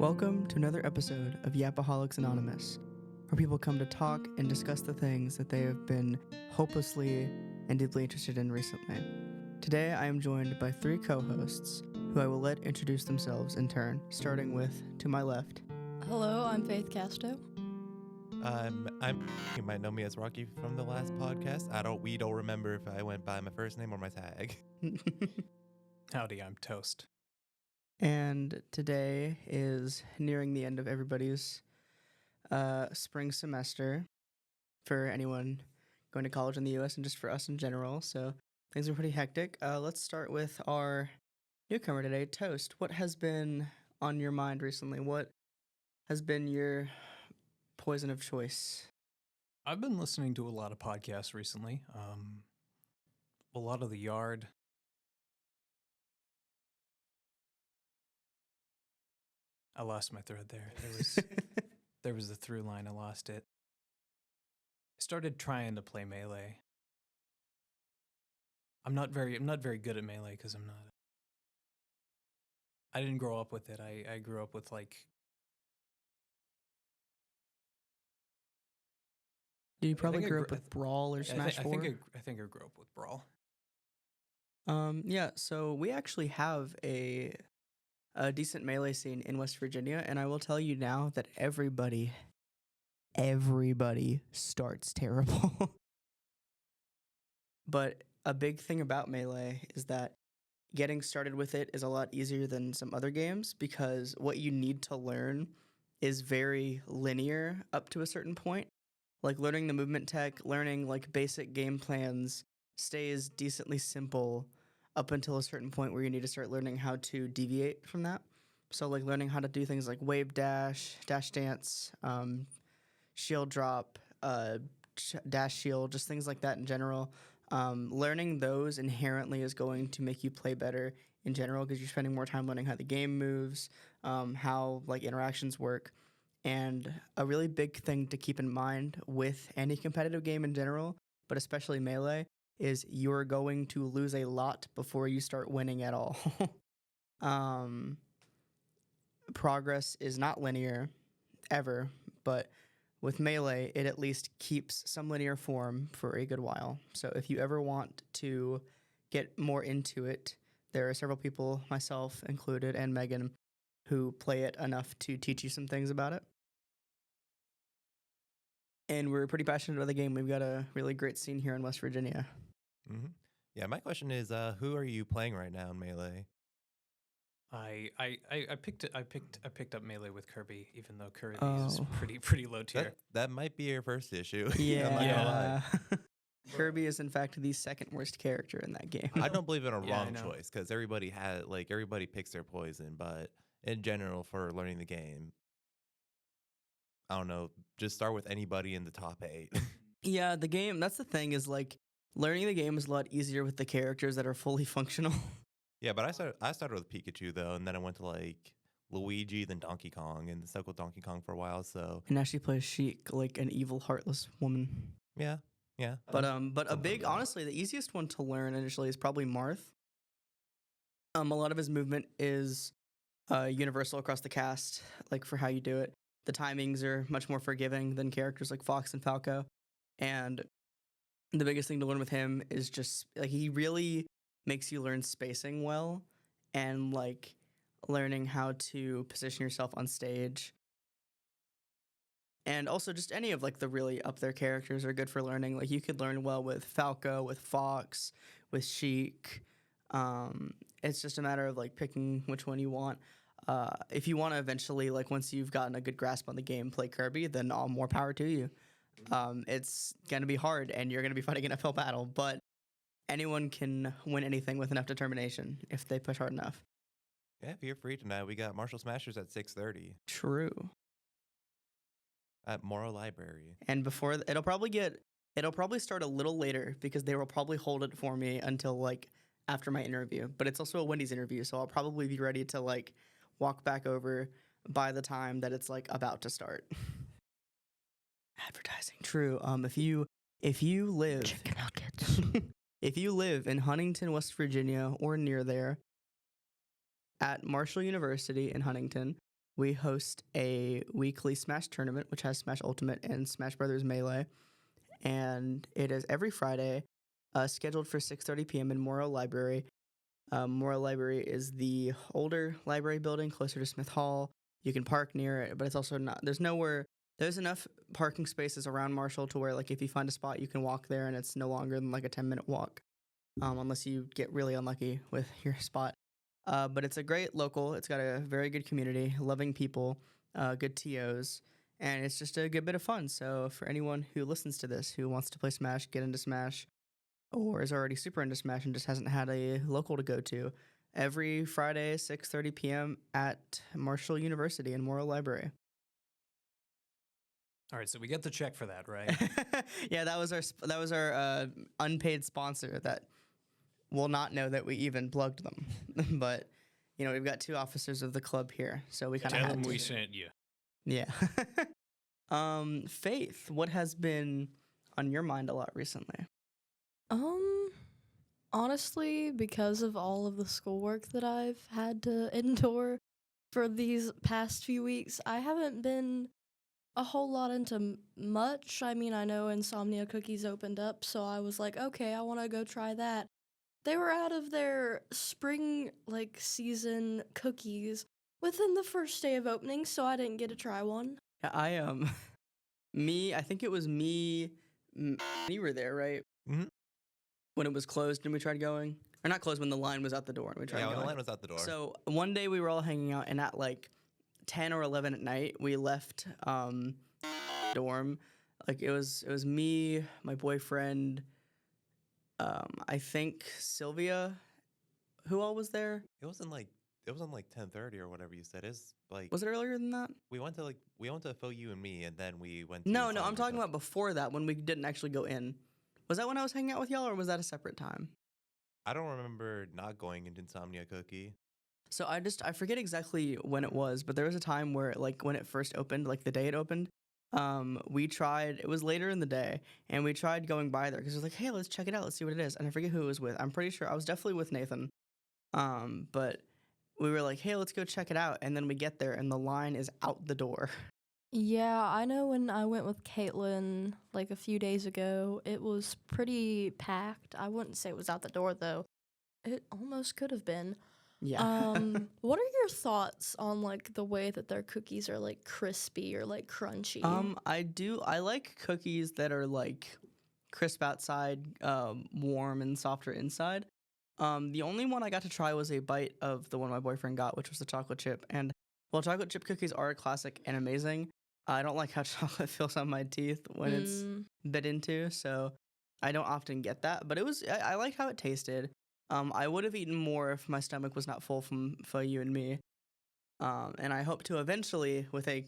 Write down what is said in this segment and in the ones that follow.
Welcome to another episode of Yapaholics Anonymous, where people come to talk and discuss the things that they have been hopelessly and deeply interested in recently. Today I am joined by three co-hosts who I will let introduce themselves in turn, starting with, to my left. Hello, I'm Faith Casto. You might know me as Rocky from the last podcast. We don't remember if I went by my first name or my tag. Howdy, I'm Toast. And today is nearing the end of everybody's spring semester for anyone going to college in the U.S. and just for us in general. So things are pretty hectic. Let's start with our newcomer today, Toast. What has been on your mind recently? What has been your poison of choice? I've been listening to a lot of podcasts recently. A lot of The Yard. I lost my thread there. There was a through line. I lost it. I started trying to play Melee. I'm not very good at Melee because I didn't grow up with it. I grew up with like. You probably grew up with Brawl or Smash 4? I think I grew up with Brawl. Yeah, so we actually have a decent Melee scene in West Virginia, and I will tell you now that everybody starts terrible. But a big thing about Melee is that getting started with it is a lot easier than some other games because what you need to learn is very linear up to a certain point. Like learning the movement tech, learning like basic game plans stays decently simple up until a certain point where you need to start learning how to deviate from that. So like learning how to do things like wave dash, dash dance, shield drop, dash shield, just things like that in general. Learning those inherently is going to make you play better in general because you're spending more time learning how the game moves, how like interactions work. And a really big thing to keep in mind with any competitive game in general, but especially Melee, is you're going to lose a lot before you start winning at all. Progress is not linear, ever, but with Melee, it at least keeps some linear form for a good while. So if you ever want to get more into it, there are several people, myself included, and Megan, who play it enough to teach you some things about it. And we're pretty passionate about the game. We've got a really great scene here in West Virginia. Mm-hmm. Yeah, my question is, who are you playing right now in Melee? I picked up Melee with Kirby, even though Kirby is pretty low tier. That might be your first issue. Yeah. Kirby is in fact the second worst character in that game. I don't believe in a wrong choice because everybody picks their poison, but in general, for learning the game, I don't know, just start with anybody in the top 8. Yeah, the game, that's the thing, is like learning the game is a lot easier with the characters that are fully functional. Yeah, but I started with Pikachu though, and then I went to like Luigi, then Donkey Kong, and stuck with Donkey Kong for a while. So And now she plays Sheik, like an evil, heartless woman. yeah. But honestly, the easiest one to learn initially is probably Marth. A lot of his movement is universal across the cast, like for how you do it. The timings are much more forgiving than characters like Fox and Falco. And the biggest thing to learn with him is just, like, he really makes you learn spacing well and, like, learning how to position yourself on stage. And also just any of, like, the really up-there characters are good for learning. Like, you could learn well with Falco, with Fox, with Sheik. It's just a matter of, like, picking which one you want. If you want to eventually, like, once you've gotten a good grasp on the game, play Kirby, then all more power to you. It's going to be hard, and you're going to be fighting an uphill battle, but anyone can win anything with enough determination if they push hard enough. Yeah, if you're free tonight, we got Marshall Smashers at 6:30. True. At Morrow Library. And before, it'll probably start a little later because they will probably hold it for me until, like, after my interview. But it's also a Wendy's interview, so I'll probably be ready to, like, walk back over by the time that it's, like, about to start. Advertising. True. If you live Chicken nuggets. if you live in Huntington, West Virginia, or near there, at Marshall University in Huntington, we host a weekly Smash tournament, which has Smash Ultimate and Smash Brothers Melee, and it is every Friday, scheduled for 6:30 p.m. in Morrow Library. Morrow Library is the older library building closer to Smith Hall. You can park near it, but it's also not. There's enough parking spaces around Marshall to where, like, if you find a spot, you can walk there, and it's no longer than like a 10-minute walk, unless you get really unlucky with your spot. But it's a great local. It's got a very good community, loving people, good TOs, and it's just a good bit of fun. So for anyone who listens to this who wants to play Smash, get into Smash, or is already super into Smash and just hasn't had a local to go to, every Friday, 6:30 p.m. at Marshall University in Morrow Library. All right, so we get the check for that, right? Yeah, that was our unpaid sponsor that will not know that we even plugged them. But we've got 2 officers of the club here, so we kind of Tell had them to. we sent you. Yeah. Faith, what has been on your mind a lot recently? Honestly, because of all of the schoolwork that I've had to endure for these past few weeks, I haven't been a whole lot into much. I mean, I know Insomnia Cookies opened up, so I was like, okay, I want to go try that. They were out of their spring season cookies within the first day of opening, so I didn't get to try one. I think it was me. You were there, right? Mhm. When it was closed and we tried going, or not closed, when the line was out the door and we tried Yeah, when going. the line was out the door. So one day we were all hanging out, and at 10 or 11 at night, we left dorm. Like it was me, my boyfriend, I think Sylvia. Who all was there? it wasn't like 10:30 or whatever you said. It's like Was it earlier than that? we went to Fo You and me, and then we went. No, to I'm talking Insomnia. about before that, when we didn't actually go in. Was that when I was hanging out with y'all, or was that a separate time? I don't remember not going into Insomnia Cookie. So I forget exactly when it was, but there was a time where when it first opened, the day it opened, we tried. It was later in the day, and we tried going by there because it was like, hey, let's check it out, let's see what it is. And I forget who it was with. I'm pretty sure I was definitely with Nathan. But we were like, hey, let's go check it out, and then we get there, and the line is out the door. Yeah, I know when I went with Caitlin a few days ago, it was pretty packed. I wouldn't say it was out the door though. It almost could have been. Yeah. What are your thoughts on the way that their cookies are crispy or crunchy? I like cookies that are crisp outside, warm and softer inside. The only one I got to try was a bite of the one my boyfriend got, which was the chocolate chip. And while chocolate chip cookies are a classic and amazing, I don't like how chocolate feels on my teeth when it's bit into, so I don't often get that. But I liked how it tasted. I would have eaten more if my stomach was not full from Fo You and me. And I hope to eventually, with a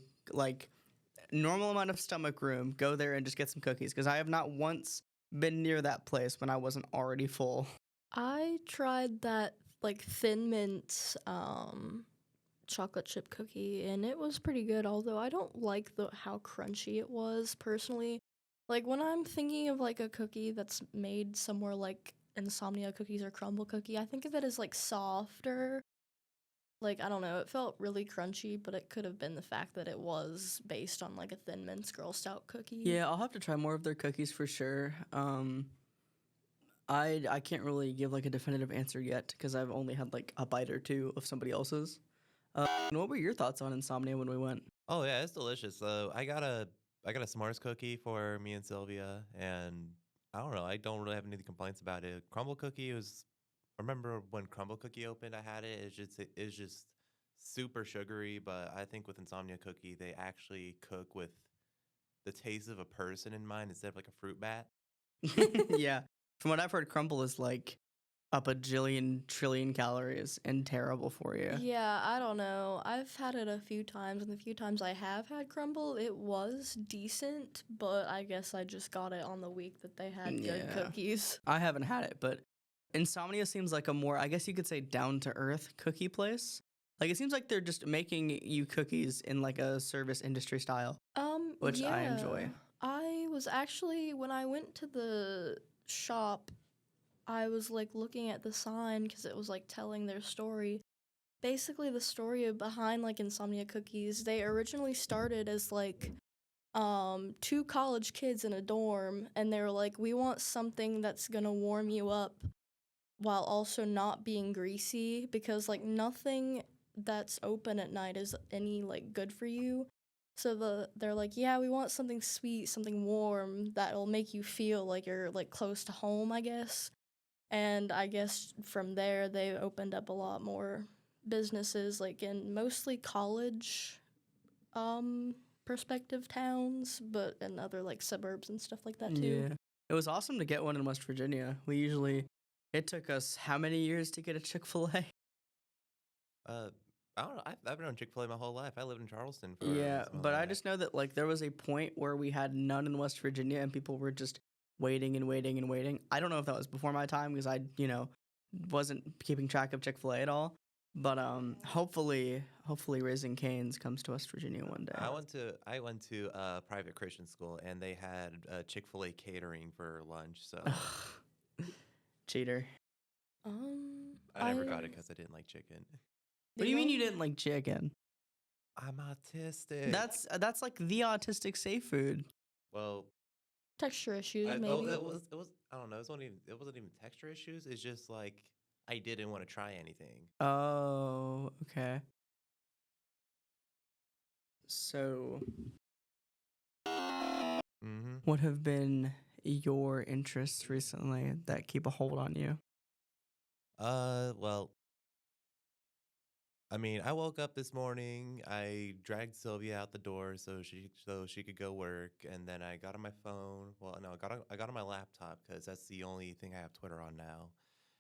normal amount of stomach room, go there and just get some cookies, because I have not once been near that place when I wasn't already full. I tried that Thin Mint chocolate chip cookie, and it was pretty good, although I don't like how crunchy it was personally. When I'm thinking of a cookie that's made somewhere like Insomnia Cookies or Crumble Cookie, I think of it as softer. I don't know, it felt really crunchy, but it could have been the fact that it was based on a Thin Mint's Girl Stout cookie. Yeah, I'll have to try more of their cookies for sure. I can't really give a definitive answer yet because I've only had a bite or two of somebody else's. And what were your thoughts on Insomnia when we went? Oh yeah, it's delicious. I got a S'mores cookie for me and Sylvia, and I don't know. I don't really have any complaints about it. Crumble cookie was. I remember when Crumble cookie opened, I had it. It's just super sugary, but I think with Insomnia cookie, they actually cook with the taste of a person in mind instead of a fruit bat. Yeah, from what I've heard, Crumble is a bajillion trillion calories and terrible for you. Yeah, I don't know. I've had it a few times, and the few times I have had Crumble, it was decent, but I guess I just got it on the week that they had good Yeah. cookies. I haven't had it, but Insomnia seems like a more, I guess you could say, down-to-earth cookie place. It seems like they're just making you cookies in a service industry style, which I enjoy. Yeah. I was actually, when I went to the shop, I was looking at the sign because it was telling their story. basically the story behind like insomnia cookies. They originally started as like two college kids in a dorm, and they were like, we want something that's gonna warm you up while also not being greasy, because like nothing that's open at night is any like good for you. So they're like, yeah, we want something sweet, something warm that'll make you feel like you're like close to home, I guess. And I guess from there they opened up a lot more businesses like in mostly college perspective towns, but in other like suburbs and stuff like that too. Yeah. It was awesome to get one in West Virginia. It took us how many years to get a Chick-fil-A? I don't know. I've known Chick-fil-A my whole life. I lived in Charleston for Yeah, most of my but I life. just know that like there was a point where we had none in West Virginia and people were just waiting and waiting and waiting. I don't know if that was before my time because I wasn't keeping track of Chick-fil-A at all. But hopefully Raising Cane's comes to West Virginia one day. I went to a private Christian school, and they had Chick-fil-A catering for lunch. So Cheater. I never got it because I didn't like chicken. What do you mean you didn't like chicken? I'm autistic. That's like the autistic safe food. Well, texture issues, maybe. it was I don't know. It wasn't even texture issues. It's just like I didn't want to try anything. Oh, okay. So, what have been your interests recently that keep a hold on you? Well, I mean, I woke up this morning. I dragged Sylvia out the door so she could go work, and then I got on my phone. Well, no, I got on my laptop because that's the only thing I have Twitter on now,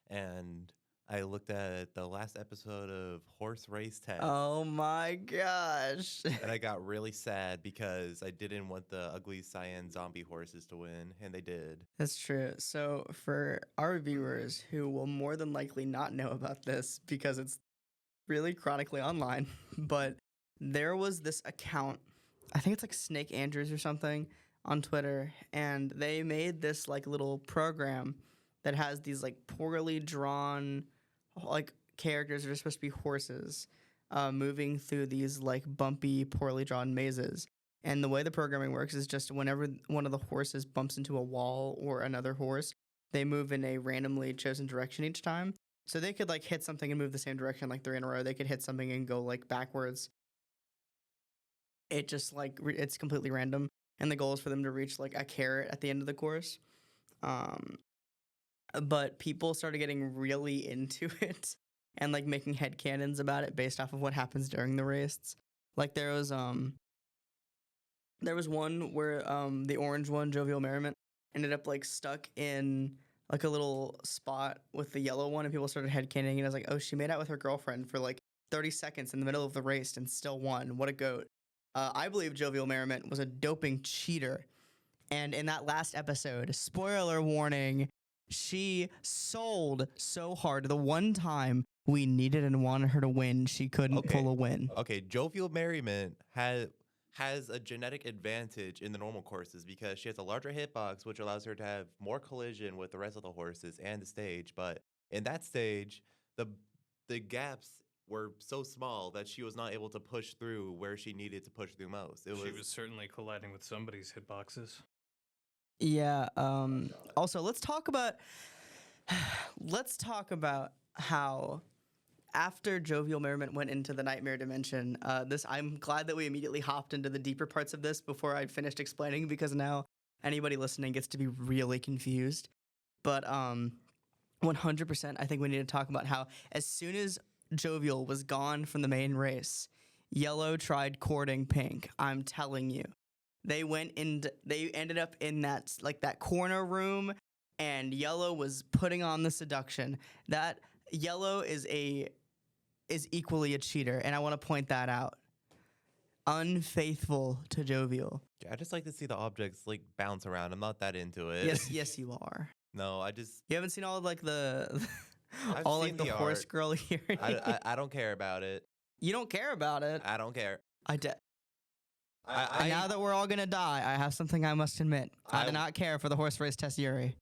and I looked at the last episode of Horse Race Test. Oh my gosh! And I got really sad because I didn't want the ugly cyan zombie horses to win, and they did. That's true. So for our viewers who will more than likely not know about this because it's really chronically online, but there was this account, I think it's like Snake Andrews or something on Twitter, and they made this like little program that has these like poorly drawn like characters that are supposed to be horses moving through these like bumpy, poorly drawn mazes. And the way the programming works is just whenever one of the horses bumps into a wall or another horse, they move in a randomly chosen direction each time. So they could like hit something and move the same direction like 3 in a row. They could hit something and go like backwards. It just like it's completely random, and the goal is for them to reach like a carrot at the end of the course. But people started getting really into it and like making headcanons about it based off of what happens during the race. Like there was one where the orange one, Jovial Merriment, ended up like stuck in like a little spot with the yellow one, and people started headcanoning, and I was like, oh, she made out with her girlfriend for like 30 seconds in the middle of the race and still won. What a goat. I believe Jovial Merriment was a doping cheater. And in that last episode, spoiler warning, she sold so hard. The one time we needed and wanted her to win, she couldn't pull a win. Okay, Jovial Merriment has a genetic advantage in the normal courses because she has a larger hitbox, which allows her to have more collision with the rest of the horses and the stage. But in that stage, the gaps were so small that she was not able to push through where she needed to push through most. She was certainly colliding with somebody's hitboxes. Yeah. Also, let's talk about how after Jovial Merriment went into the Nightmare Dimension, I'm glad that we immediately hopped into the deeper parts of this before I'd finished explaining, because now anybody listening gets to be really confused. But 100%, I think we need to talk about how as soon as Jovial was gone from the main race, Yellow tried courting Pink. I'm telling you. They ended up in that corner room, and Yellow was putting on the seduction. That Yellow is equally a cheater, and I want to point that out. Unfaithful to Jovial. I just like to see the objects like bounce around. I'm not that into it. Yes, you are. No, You haven't seen all of, like the I've all seen like the horse art. girl hearing. I don't care about it. You don't care about it. I don't care. Now that we're all gonna die, I have something I must admit. I do not care for the horse race test Yuri.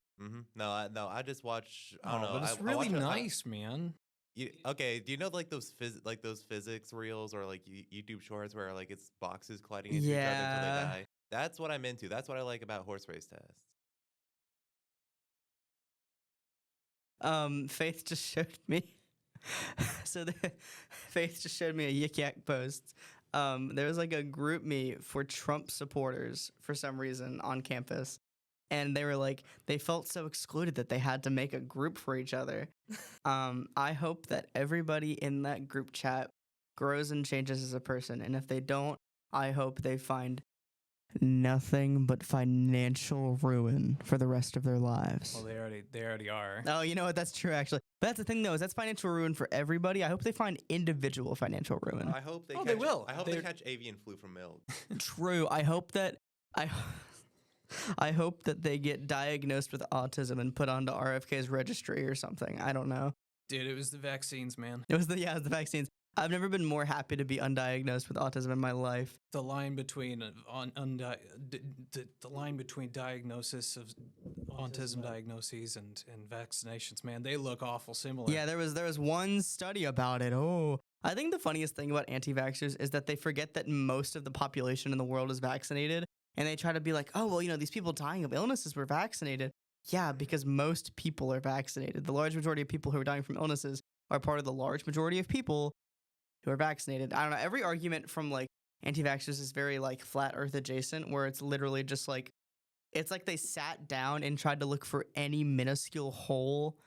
No, I just watch. I don't know. But it's I really watch nice, man. Okay, do you know like those physics reels or like YouTube shorts where like it's boxes colliding into each other until they Yeah. die? That's what I'm into. That's what I like about horse race tests. Faith just showed me. so the, Faith just showed me a Yik Yak post. There was like a group me for Trump supporters for some reason on campus, and they were like they felt so excluded that they had to make a group for each other. I hope that everybody in that group chat grows and changes as a person, and if they don't, I hope they find nothing but financial ruin for the rest of their lives. Well, they already are. Oh, you know what? That's true, actually. But that's the thing, though, is that's financial ruin for everybody. I hope they find individual financial ruin. I hope they. Oh, catch, they will. I hope they They're- catch avian flu from milk. True. I hope that I. I hope that they get diagnosed with autism and put onto RFK's registry or something. I don't know. Dude, it was the vaccines, man. It was the vaccines. I've never been more happy to be undiagnosed with autism in my life. The line between the line between diagnosis of autism diagnoses and vaccinations, man, they look awful similar. Yeah, there was one study about it. Oh, I think the funniest thing about anti-vaxxers is that they forget that most of the population in the world is vaccinated, and they try to be like, oh, well, these people dying of illnesses were vaccinated. Yeah, because most people are vaccinated. The large majority of people who are dying from illnesses are part of the large majority of people who are vaccinated. I don't know. Every argument from like anti-vaxxers is very like flat earth adjacent, where it's literally just like, it's like they sat down and tried to look for any minuscule hole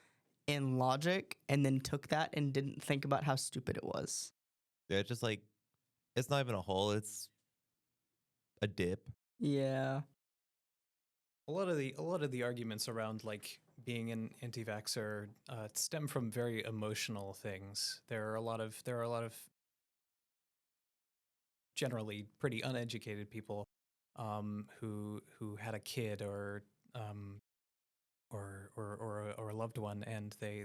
in logic and then took that and didn't think about how stupid it was. Yeah, it's just like it's not even a hole. It's a dip. Yeah. A lot of the arguments around like being an anti-vaxxer stem from very emotional things. There are a lot of generally pretty uneducated people who had a kid or a loved one, and they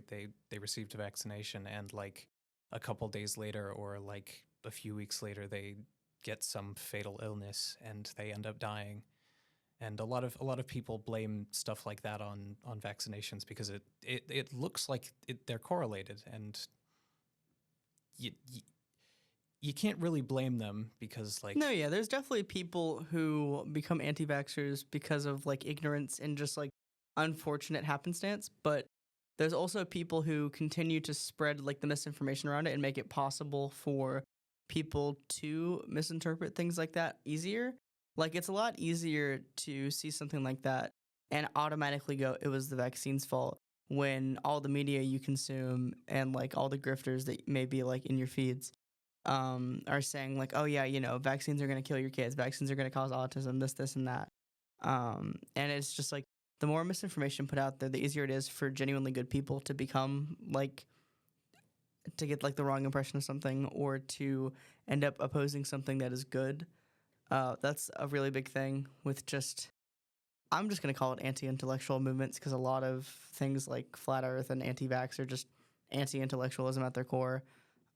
received a vaccination, and like a couple days later or like a few weeks later they get some fatal illness and they end up dying. And a lot of people blame stuff like that on vaccinations because it looks like they're correlated, and you can't really blame them because like No, yeah, there's definitely people who become anti-vaxxers because of like ignorance and just like unfortunate happenstance, but there's also people who continue to spread like the misinformation around it and make it possible for people to misinterpret things like that easier. Like it's a lot easier to see something like that and automatically go, it was the vaccine's fault, when all the media you consume and like all the grifters that may be like in your feeds are saying like, oh yeah, vaccines are going to kill your kids, vaccines are going to cause autism, this and that. And it's just like the more misinformation put out there, the easier it is for genuinely good people to become like, to get like the wrong impression of something or to end up opposing something that is good. That's a really big thing with I'm just going to call it anti-intellectual movements, because a lot of things like flat earth and anti-vax are just anti-intellectualism at their core.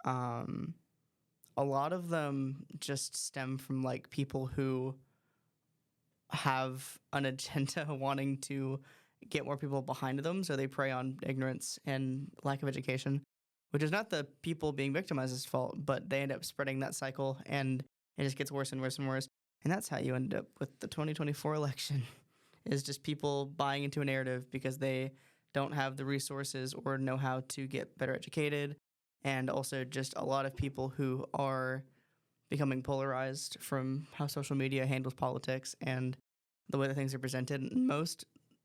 A lot of them just stem from like people who have an agenda wanting to get more people behind them, so they prey on ignorance and lack of education, which is not the people being victimized's fault, but they end up spreading that cycle, and it just gets worse and worse and worse. And that's how you end up with the 2024 election, is just people buying into a narrative because they don't have the resources or know how to get better educated, and also just a lot of people who are becoming polarized from how social media handles politics and the way that things are presented. And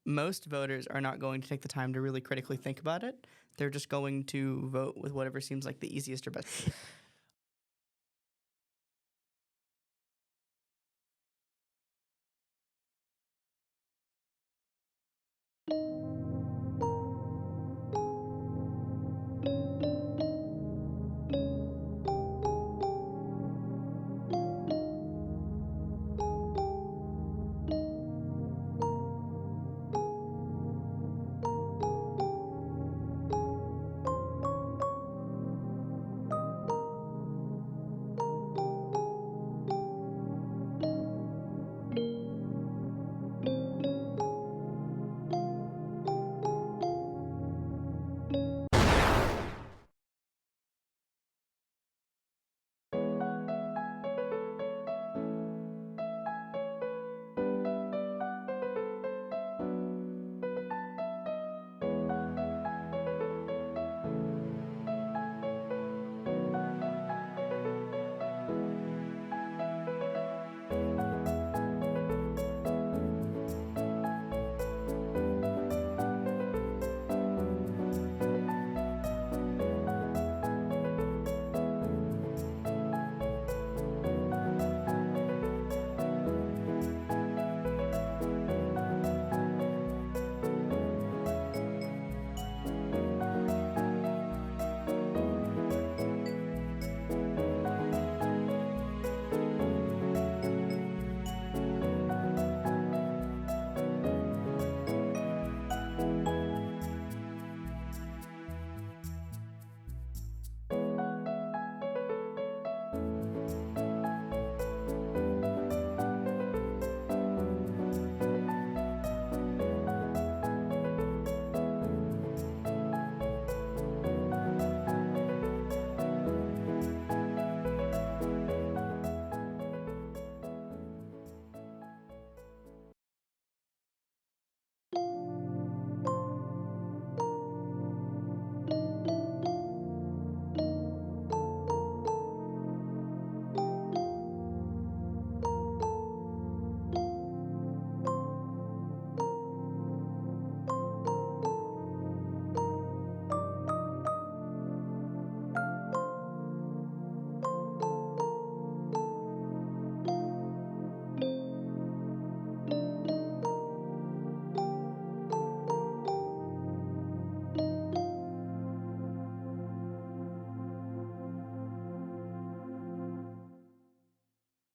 most voters are not going to take the time to really critically think about it. They're just going to vote with whatever seems like the easiest or best.